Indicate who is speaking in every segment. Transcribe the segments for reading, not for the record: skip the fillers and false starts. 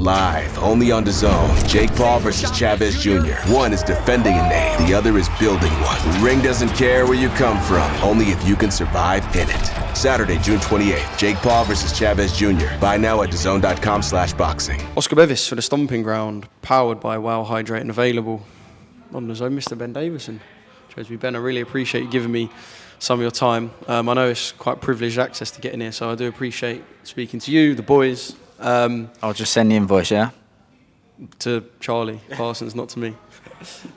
Speaker 1: Live, only on DAZN. Jake Paul versus Chavez Jr. One is defending a name, the other is building one. The ring doesn't care where you come from, only if you can survive in it. Saturday, June 28th, Jake Paul versus Chavez Jr. Buy now at DAZN.com/boxing.
Speaker 2: Oscar Bevis for the Stomping Ground, powered by Wow Hydrate and available on DAZN. Mr. Ben Davison. Shows me, Ben, I really appreciate you giving me some of your time. I know it's quite privileged access to getting here, so I do appreciate speaking to you, the boys.
Speaker 3: I'll just send the invoice, yeah?
Speaker 2: To Charlie Parsons, not to me.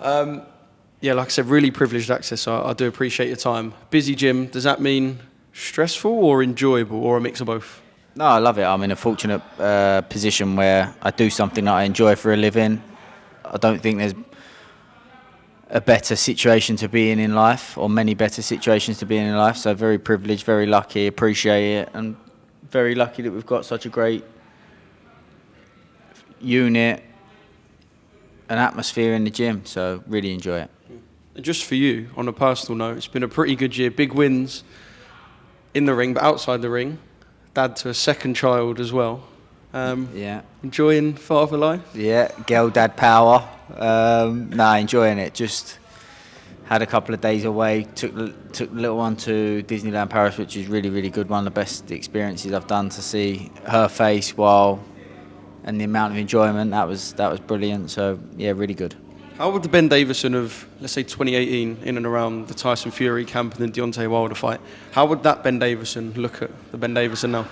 Speaker 2: Yeah, like I said, really privileged access, so I do appreciate your time. Busy gym, does that mean stressful or enjoyable, or a mix of both?
Speaker 3: No, I love it. I'm in a fortunate position where I do something that I enjoy for a living. I don't think there's a better situation to be in life, or many better situations to be in life, so very privileged, very lucky, appreciate it, and very lucky that we've got such a great unit and atmosphere in the gym, so really enjoy it.
Speaker 2: And just for you, on a personal note, it's been a pretty good year. Big wins in the ring, but outside the ring. Dad to a second child as well.
Speaker 3: Yeah.
Speaker 2: Enjoying father life?
Speaker 3: Yeah, girl dad power. Enjoying it. Just had a couple of days away. Took the little one to Disneyland Paris, which is really, really good. One of the best experiences I've done, to see her face and the amount of enjoyment, that was brilliant. So yeah, really good.
Speaker 2: How would the Ben Davison of, let's say, 2018, in and around the Tyson Fury camp and the Deontay Wilder fight, how would that Ben Davison look at the Ben Davison now?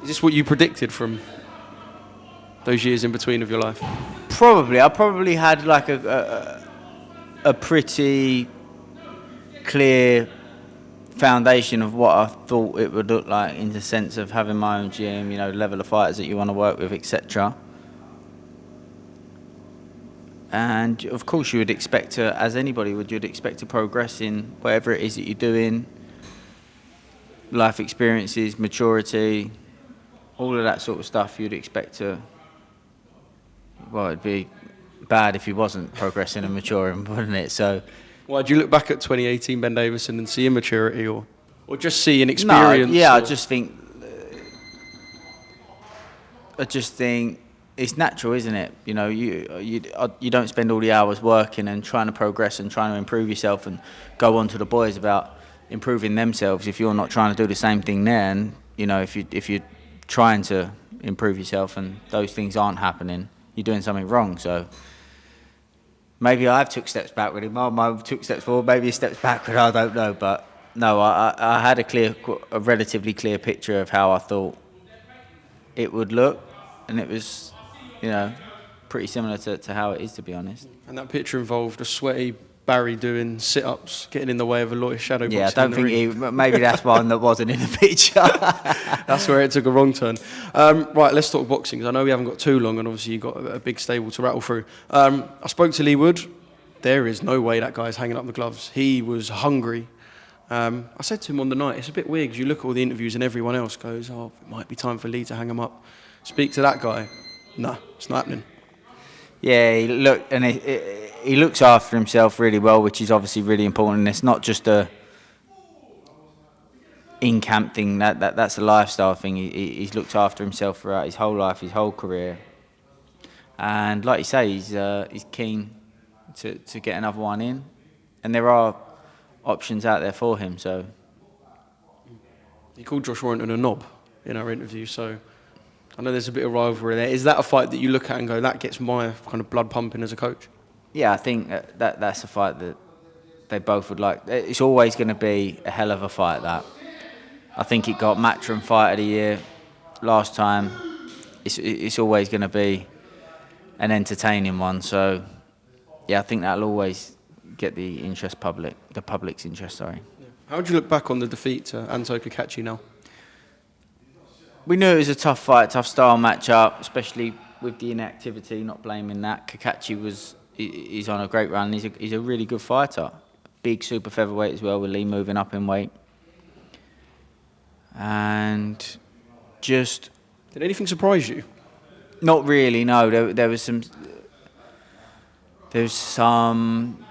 Speaker 2: Is this what you predicted from those years in between of your life?
Speaker 3: Probably. I probably had like a pretty clear foundation of what I thought it would look like, in the sense of having my own gym, level of fighters that you want to work with, etc. And of course you would expect to, as anybody would, you'd expect to progress in whatever it is that you're doing, life experiences, maturity, all of that sort of stuff. You'd expect to, well, it'd be bad if he wasn't progressing and maturing, wouldn't it? So
Speaker 2: why do you look back at 2018 Ben Davison and see immaturity, or just see an experience?
Speaker 3: No, yeah, I just think it's natural, isn't it? You don't spend all the hours working and trying to progress and trying to improve yourself and go on to the boys about improving themselves if you're not trying to do the same thing there. And if you're trying to improve yourself and those things aren't happening, you're doing something wrong. So maybe I've took steps backward. I took steps forward, maybe steps backward, I don't know. But no, I had a relatively clear picture of how I thought it would look, and it was, pretty similar to how it is, to be honest.
Speaker 2: And that picture involved a sweaty Barry doing sit-ups, getting in the way of a lot of shadow boxing.
Speaker 3: Yeah, I don't think maybe that's one that wasn't in the picture.
Speaker 2: That's where it took a wrong turn. Right, let's talk boxing, because I know we haven't got too long, and obviously you've got a big stable to rattle through. I spoke to Lee Wood. There is no way that guy's hanging up the gloves. He was hungry. I said to him on the night, it's a bit weird, because you look at all the interviews and everyone else goes, it might be time for Lee to hang him up. Speak to that guy. No, it's not happening.
Speaker 3: Yeah, he looks after himself really well, which is obviously really important. And it's not just a in-camp thing. That's a lifestyle thing. He's looked after himself throughout his whole life, his whole career. And like you say, he's keen to get another one in. And there are options out there for him. So
Speaker 2: he called Josh Warrington a knob in our interview, so I know there's a bit of rivalry there. Is that a fight that you look at and go, that gets my kind of blood pumping as a coach?
Speaker 3: Yeah, I think that's a fight that they both would like. It's always going to be a hell of a fight, that. I think it got Matchroom Fight of the Year last time. It's always going to be an entertaining one. So, yeah, I think that'll always get the public's interest, sorry.
Speaker 2: Yeah. How would you look back on the defeat to Anzo Kachi now?
Speaker 3: We knew it was a tough fight, tough style match-up, especially with the inactivity, not blaming that. Kachi he's on a great run. He's a really good fighter. Big super featherweight as well, with Lee moving up in weight. And just...
Speaker 2: Did anything surprise you?
Speaker 3: Not really, no. There was some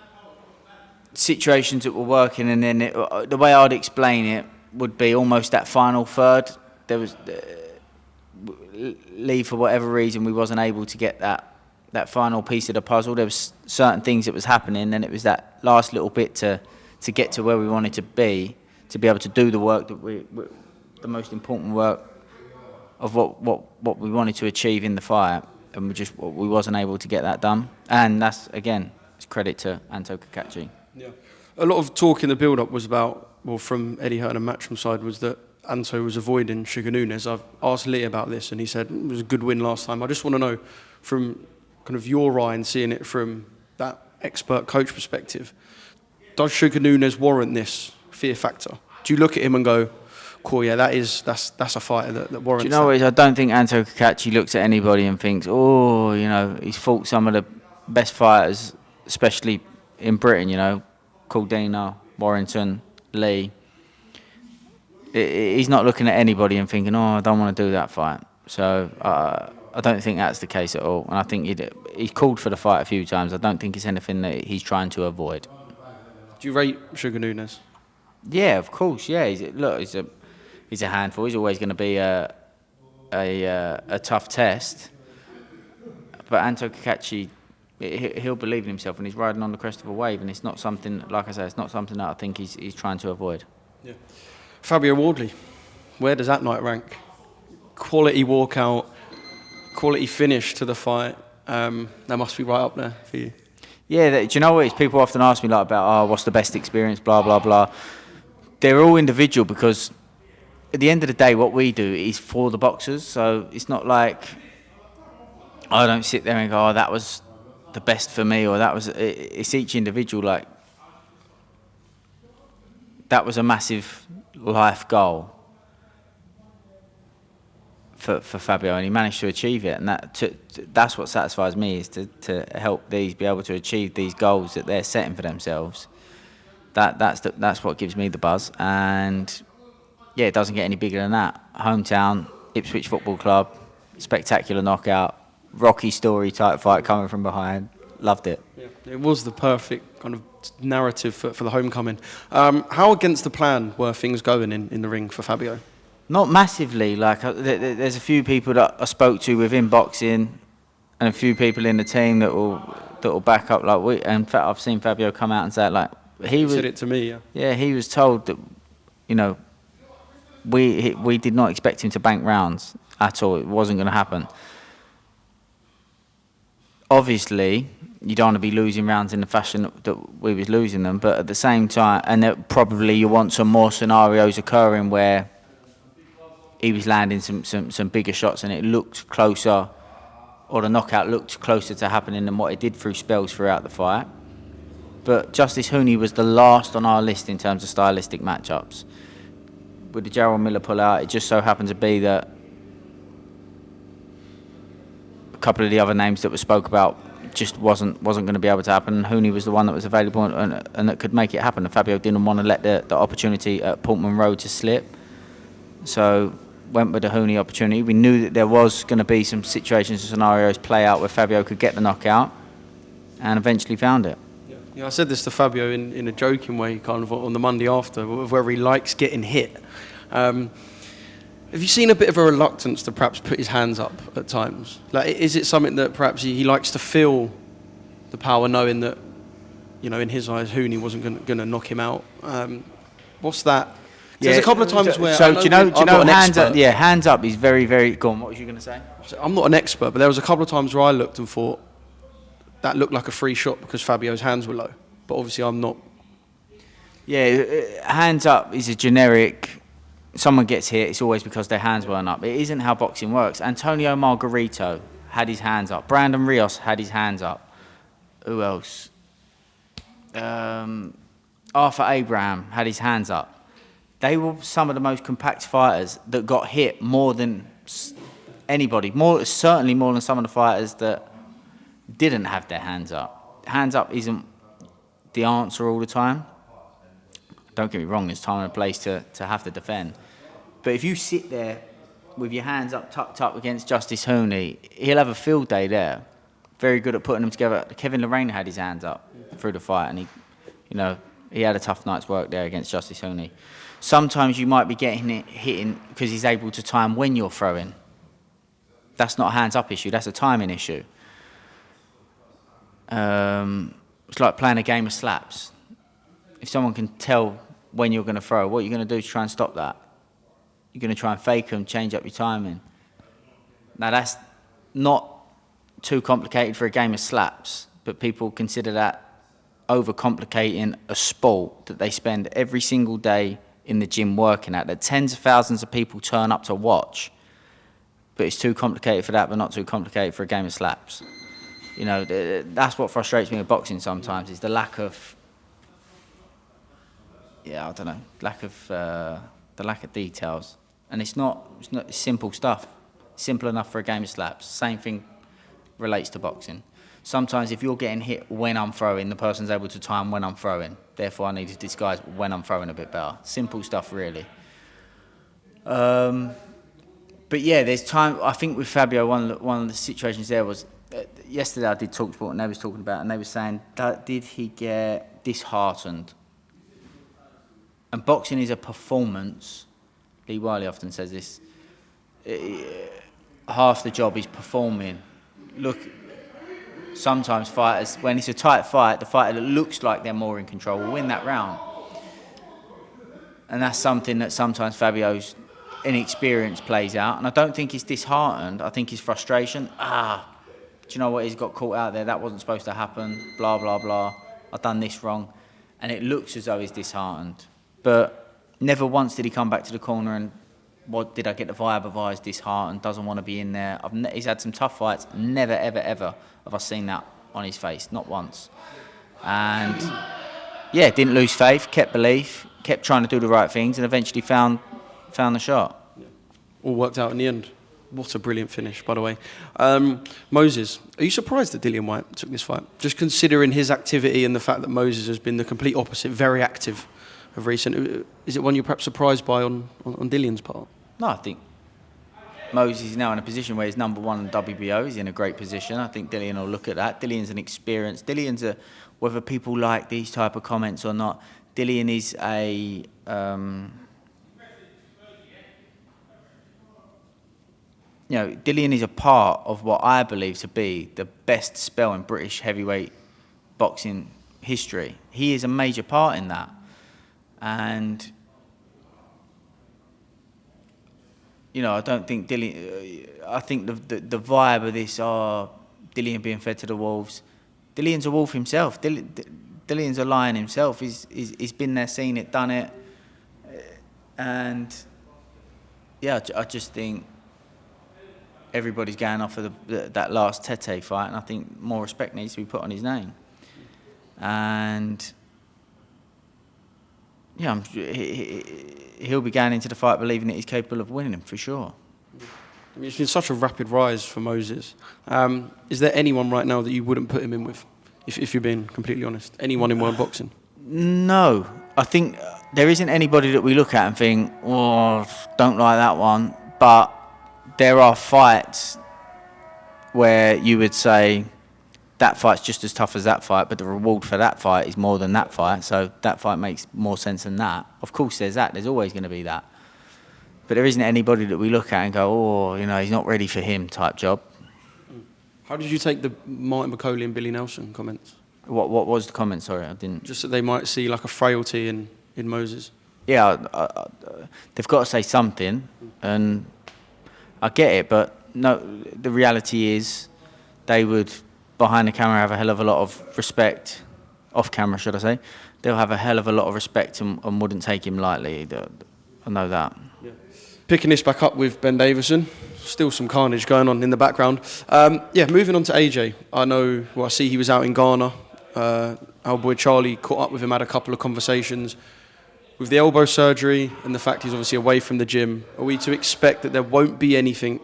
Speaker 3: situations that were working, and then the way I'd explain it, would be almost that final third. There was Lee, for whatever reason, we wasn't able to get that final piece of the puzzle. There was certain things that was happening, and it was that last little bit to get to where we wanted to be able to do the work that the most important work of what we wanted to achieve in the fight, and we wasn't able to get that done. And that's, again, it's credit to Anzo Kachi.
Speaker 2: Yeah. A lot of talk in the build-up was about, well, from Eddie Hearn and Matchroom side, was that Anzo was avoiding Sugar Nunes. I've asked Lee about this, and he said it was a good win last time. I just want to know, from kind of your eye and seeing it from that expert coach perspective, does Sugar Nunes warrant this fear factor? Do you look at him and go, cool, yeah, that's a fighter that warrants.
Speaker 3: Do you know what? I don't think Anzo Kachi looks at anybody and thinks, oh, he's fought some of the best fighters, especially in Britain, Caldina, Warrington, Lee. He's not looking at anybody and thinking, oh, I don't want to do that fight. So I don't think that's the case at all. And I think he's called for the fight a few times. I don't think it's anything that he's trying to avoid.
Speaker 2: Do you rate Sugar Nunes?
Speaker 3: Yeah, of course. Yeah, he's a handful. He's always going to be a tough test. But Anzo Kachi, he'll believe in himself, and he's riding on the crest of a wave. And it's not something, like I say, it's not something that I think he's trying to avoid.
Speaker 2: Yeah. Fabio Wardley, where does that night rank? Quality walkout, quality finish to the fight. That must be right up there for you.
Speaker 3: Yeah, do you know what? People often ask me about, what's the best experience, blah, blah, blah. They're all individual, because at the end of the day, what we do is for the boxers. So it's not like I don't sit there and go, oh, that was the best for me, or that was... It's each individual. Like, that was a massive life goal for Fabio, and he managed to achieve it. And that's what satisfies me, is to help these be able to achieve these goals that they're setting for themselves. That's what gives me the buzz. And yeah, it doesn't get any bigger than that. Hometown, Ipswich Football Club, spectacular knockout, Rocky story type fight coming from behind. Loved it.
Speaker 2: Yeah, it was the perfect kind of narrative for the homecoming. How against the plan were things going in the ring for Fabio?
Speaker 3: Not massively. Like, there's a few people that I spoke to within boxing, and a few people in the team that will back up. In fact, I've seen Fabio come out and say he
Speaker 2: said it to me. Yeah.
Speaker 3: Yeah, he was told that, we did not expect him to bank rounds at all. It wasn't going to happen. Obviously, you don't want to be losing rounds in the fashion that we was losing them, but at the same time, and that probably you want some more scenarios occurring where he was landing some bigger shots and it looked closer, or the knockout looked closer to happening than what it did through spells throughout the fight. But Justice Hooney was the last on our list in terms of stylistic matchups. With the Gerald Miller pull-out, it just so happened to be that a couple of the other names that were spoke about just wasn't going to be able to happen. Hooney was the one that was available and that could make it happen. And Fabio didn't want to let the opportunity at Portman Road to slip. So went with the Hooney opportunity. We knew that there was going to be some situations and scenarios play out where Fabio could get the knockout, and eventually found it.
Speaker 2: Yeah, I said this to Fabio in a joking way, kind of on the Monday after, where he likes getting hit. Have you seen a bit of a reluctance to perhaps put his hands up at times? Like, is it something that perhaps he likes to feel the power, knowing that, in his eyes, Hooney wasn't going to knock him out? What's that? There's a couple of times where...
Speaker 3: So, do you know hands up? Yeah, hands up is very, very... Go on, what was you going to say?
Speaker 2: I'm not an expert, but there was a couple of times where I looked and thought, that looked like a free shot because Fabio's hands were low. But obviously I'm not...
Speaker 3: Yeah, hands up is a generic... Someone gets hit, it's always because their hands weren't up. It isn't how boxing works. Antonio Margarito had his hands up. Brandon Rios had his hands up. Who else? Arthur Abraham had his hands up. They were some of the most compact fighters that got hit more than anybody. Certainly more than some of the fighters that didn't have their hands up. Hands up isn't the answer all the time. Don't get me wrong, there's time and a place to have to defend. But if you sit there with your hands up, tucked up against Justice Hooney, he'll have a field day there. Very good at putting them together. Kevin Lorraine had his hands up through the fight, and he had a tough night's work there against Justice Hooney. Sometimes you might be getting it hitting because he's able to time when you're throwing. That's not a hands-up issue, that's a timing issue. It's like playing a game of slaps. If someone can tell when you're going to throw, what you're going to do is try and stop that. You're going to try and fake them, change up your timing. Now, that's not too complicated for a game of slaps, but people consider that overcomplicating a sport that they spend every single day in the gym working at, that tens of thousands of people turn up to watch, but it's too complicated for that, but not too complicated for a game of slaps. You know, that's what frustrates me with boxing sometimes, is the lack of, the lack of details. And it's simple stuff, simple enough for a game of slaps. Same thing relates to boxing. Sometimes if you're getting hit when I'm throwing, the person's able to time when I'm throwing. Therefore, I need to disguise when I'm throwing a bit better. Simple stuff, really. But yeah, there's time. I think with Fabio, one of the situations there was, yesterday I did TalkSport and they was talking about it, and they were saying, did he get disheartened? And boxing is a performance. Lee Wiley often says this. Half the job is performing. Look, sometimes fighters, when it's a tight fight, the fighter that looks like they're more in control will win that round. And that's something that sometimes Fabio's inexperience plays out. And I don't think he's disheartened. I think his frustration, do you know what, he's got caught out there, that wasn't supposed to happen, blah, blah, blah, I've done this wrong. And it looks as though he's disheartened. But never once did he come back to the corner and, what did I get the vibe of, he's disheartened, doesn't want to be in there. He's had some tough fights, never, ever, ever have I seen that on his face, not once. And yeah, didn't lose faith, kept belief, kept trying to do the right things, and eventually found the shot.
Speaker 2: Yeah. All worked out in the end. What a brilliant finish, by the way. Moses, are you surprised that Dillian Whyte took this fight? Just considering his activity and the fact that Moses has been the complete opposite, very active of recent. Is it one you're perhaps surprised by on Dillian's part?
Speaker 3: No, I think Moses is now in a position where he's number one in WBO. He's in a great position. I think Dillian will look at that. Dillian's an experience. Whether people like these type of comments or not, Dillian is a... Dillian is a part of what I believe to be the best spell in British heavyweight boxing history. He is a major part in that. And, I don't think Dillian... I think the vibe of this, Dillian being fed to the wolves. Dillian's a wolf himself. Dillian's a lion himself. He's been there, seen it, done it. And, I just think everybody's going off of that last Tete fight, and I think more respect needs to be put on his name. And... he'll be going into the fight believing that he's capable of winning him, for sure.
Speaker 2: I mean, it's been such a rapid rise for Moses. Is there anyone right now that you wouldn't put him in with, if you're being completely honest? Anyone in world boxing?
Speaker 3: No. I think there isn't anybody that we look at and think, don't like that one. But there are fights where you would say, that fight's just as tough as that fight, but the reward for that fight is more than that fight, so that fight makes more sense than that. Of course there's that, there's always going to be that. But there isn't anybody that we look at and go, he's not ready for him type job.
Speaker 2: How did you take the Martin McCauley and Billy Nelson comments?
Speaker 3: What was the comment, sorry, I didn't...
Speaker 2: Just that they might see like a frailty in Moses.
Speaker 3: Yeah, they've got to say something, and I get it, but no, the reality is they would... behind the camera have a hell of a lot of respect, off camera should I say, they'll have a hell of a lot of respect and wouldn't take him lightly, I know that.
Speaker 2: Yeah. Picking this back up with Ben Davison, still some carnage going on in the background. Moving on to AJ, I see he was out in Ghana, our boy Charlie caught up with him, had a couple of conversations. With the elbow surgery and the fact he's obviously away from the gym, are we to expect that there won't be anything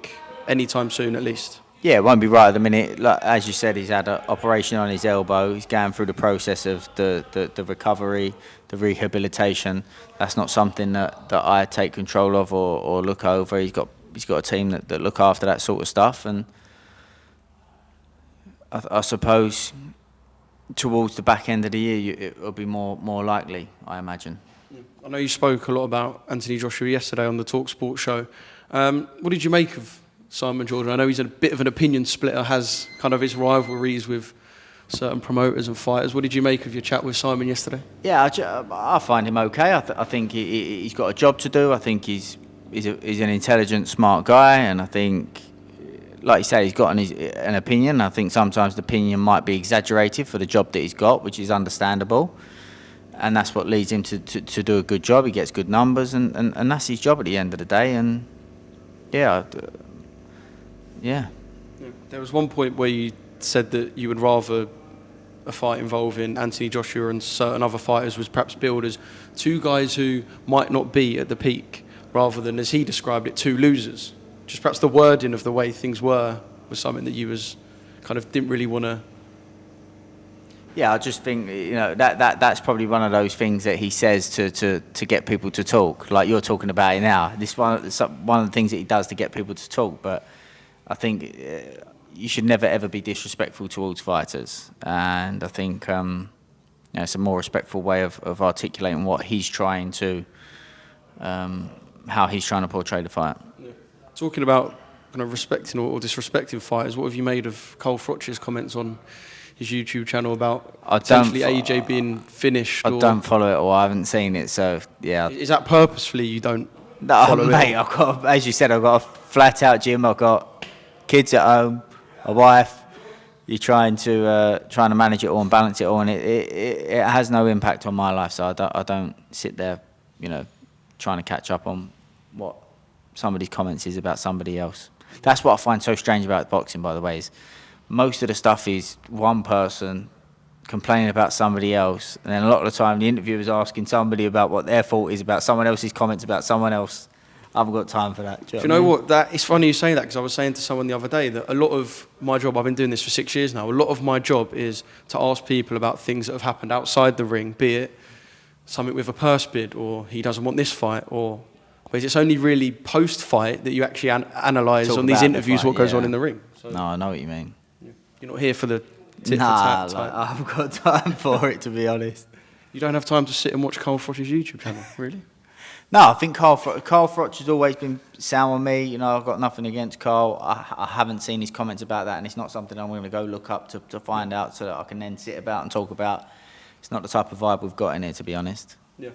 Speaker 2: anytime soon at least?
Speaker 3: Yeah, it won't be right at the minute. Like, as you said, he's had an operation on his elbow. He's going through the process of the recovery, the rehabilitation. That's not something that I take control of or look over. He's got a team that look after that sort of stuff. And I suppose towards the back end of the year, it will be more likely, I imagine.
Speaker 2: I know you spoke a lot about Anthony Joshua yesterday on the TalkSport show. What did you make of Simon Jordan? I know he's a bit of an opinion splitter, has kind of his rivalries with certain promoters and fighters. What did you make of your chat with Simon yesterday?
Speaker 3: Yeah, I find him okay. I think he's got a job to do. I think he's an intelligent, smart guy, and I think, like you say, he's got an opinion. I think sometimes the opinion might be exaggerated for the job that he's got, which is understandable. And that's what leads him to do a good job. He gets good numbers, and that's his job at the end of the day. And yeah.
Speaker 2: There was one point where you said that you would rather a fight involving Anthony Joshua and certain other fighters was perhaps billed as two guys who might not be at the peak, rather than, as he described it, two losers. Just perhaps the wording of the way things was something that you was kind of didn't really want to.
Speaker 3: Yeah, I just think that's probably one of those things that he says to get people to talk, like you're talking about it now. This one of the things that he does to get people to talk. But I think you should never ever be disrespectful towards fighters, and I think it's a more respectful way of articulating what he's trying to, how he's trying to portray the fight.
Speaker 2: Yeah. Talking about kind of respecting or disrespecting fighters, what have you made of Cole Froch's comments on his YouTube channel about potentially AJ being finished?
Speaker 3: I don't follow it, or I haven't seen it, so yeah.
Speaker 2: Is that purposefully you don't
Speaker 3: No,
Speaker 2: follow
Speaker 3: mate,
Speaker 2: it?
Speaker 3: I've got, as you said, I've got a flat out gym, I've got kids at home, a wife. You're trying to manage it all and balance it all, and it has no impact on my life, so I don't sit there, trying to catch up on what somebody's comments is about somebody else. That's what I find so strange about boxing, by the way, is most of the stuff is one person complaining about somebody else, and then a lot of the time the interviewer's asking somebody about what their fault is about someone else's comments about someone else. I haven't got time for that.
Speaker 2: Do you know what? It's funny you say that, because I was saying to someone the other day that a lot of my job, I've been doing this for 6 years now, a lot of my job is to ask people about things that have happened outside the ring, be it something with a purse bid, or he doesn't want this fight, or whereas it's only really post-fight that you actually analyse on these interviews what goes on in the ring. So,
Speaker 3: no, I know what you mean.
Speaker 2: You're not here for the tit-for-tat type.
Speaker 3: I haven't got time for it, to be honest.
Speaker 2: You don't have time to sit and watch Cole Froch's YouTube channel, really?
Speaker 3: No, I think Carl Froch has always been sound with me. I've got nothing against Carl. I haven't seen his comments about that, and it's not something I'm going to go look up to find out so that I can then sit about and talk about. It's not the type of vibe we've got in here, to be honest.
Speaker 2: Yeah.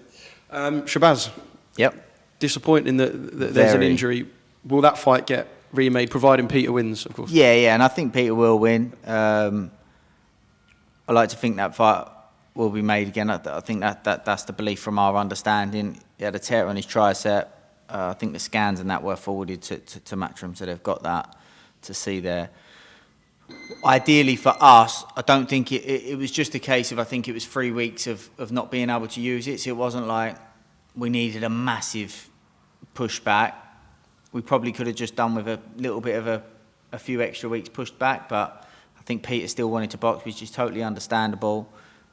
Speaker 2: Shabazz.
Speaker 3: Yep.
Speaker 2: Disappointing that there's an injury. Will that fight get remade, providing Peter wins, of course? Yeah,
Speaker 3: and I think Peter will win. I like to think that fight will be made again. I think that's the belief from our understanding. He had a tear on his tricep. I think the scans and that were forwarded to Matchroom, so they've got that to see there. Ideally for us, I don't think it was just a case of, I think it was 3 weeks of not being able to use it, so it wasn't like we needed a massive pushback. We probably could have just done with a little bit of a few extra weeks pushed back, but I think Peter still wanted to box, which is totally understandable.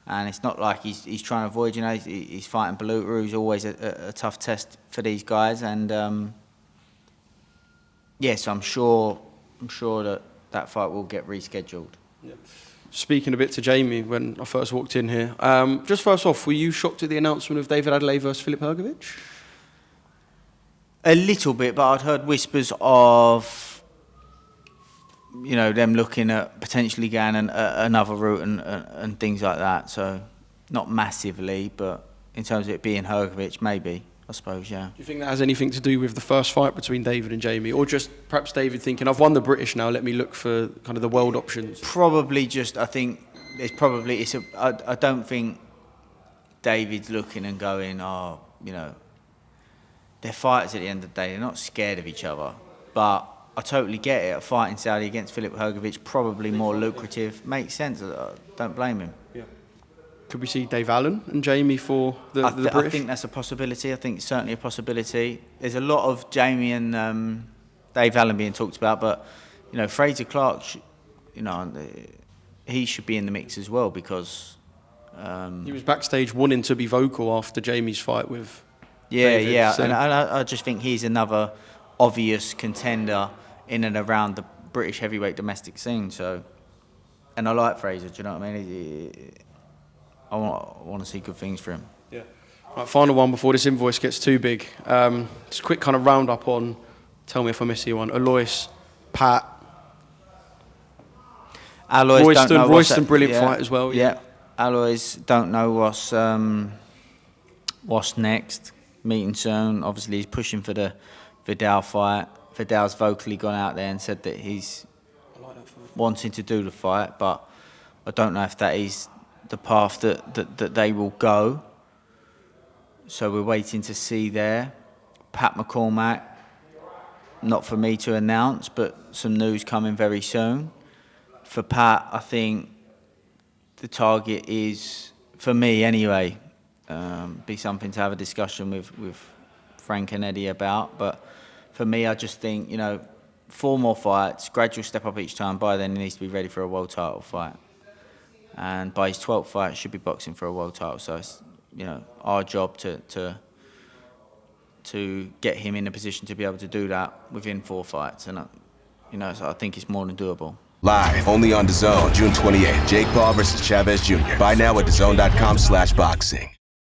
Speaker 3: And it's not like he's trying to avoid, he's fighting Beluta, who's always a tough test for these guys. And yes, I'm sure that fight will get rescheduled.
Speaker 2: Yeah. Speaking a bit to Jamie when I first walked in here, just first off, were you shocked at the announcement of David Adelaide versus Filip Hrgovic?
Speaker 3: A little bit, but I'd heard whispers of them looking at potentially going another route and things like that. So not massively, but in terms of it being Hrgovic, maybe, I suppose, yeah.
Speaker 2: Do you think that has anything to do with the first fight between David and Jamie, or just perhaps David thinking, I've won the British now, let me look for kind of the world options?
Speaker 3: Probably just, I think I don't think David's looking and going, they're fighters at the end of the day. They're not scared of each other. But I totally get it. A fight in Saudi against Filip Hrgovic, probably more lucrative. Makes sense. I don't blame him.
Speaker 2: Yeah. Could we see Dave Allen and Jamie for the British?
Speaker 3: I think that's a possibility. I think it's certainly a possibility. There's a lot of Jamie and Dave Allen being talked about, but Fraser Clark, he should be in the mix as well, because
Speaker 2: he was backstage wanting to be vocal after Jamie's fight with. David,
Speaker 3: yeah,
Speaker 2: so.
Speaker 3: and I just think he's another obvious contender in and around the British heavyweight domestic scene. So, and I like Fraser. Do you know what I mean? I want to see good things for him.
Speaker 2: Yeah. Right, final one before this invoice gets too big. Just a quick kind of roundup on, tell me if I miss anyone, Alois, Pat.
Speaker 3: Alois
Speaker 2: Royston, brilliant fight as well.
Speaker 3: Yeah. Alois, don't know what's next. Meeting soon. Obviously, he's pushing for the Vidal fight. Vidal's vocally gone out there and said that he's wanting to do the fight, but I don't know if that is the path that they will go. So we're waiting to see there. Pat McCormack, not for me to announce, but some news coming very soon. For Pat, I think the target is, for me anyway, be something to have a discussion with Frank and Eddie about. But for me, I just think, 4 more fights, gradual step up each time. By then, he needs to be ready for a world title fight. And by his 12th fight, he should be boxing for a world title. So it's, our job to get him in a position to be able to do that within 4 fights. And, so I think it's more than doable.
Speaker 1: Live, only on DAZN, June 28th. Jake Paul versus Chavez Jr. Buy now at DAZN.com/boxing.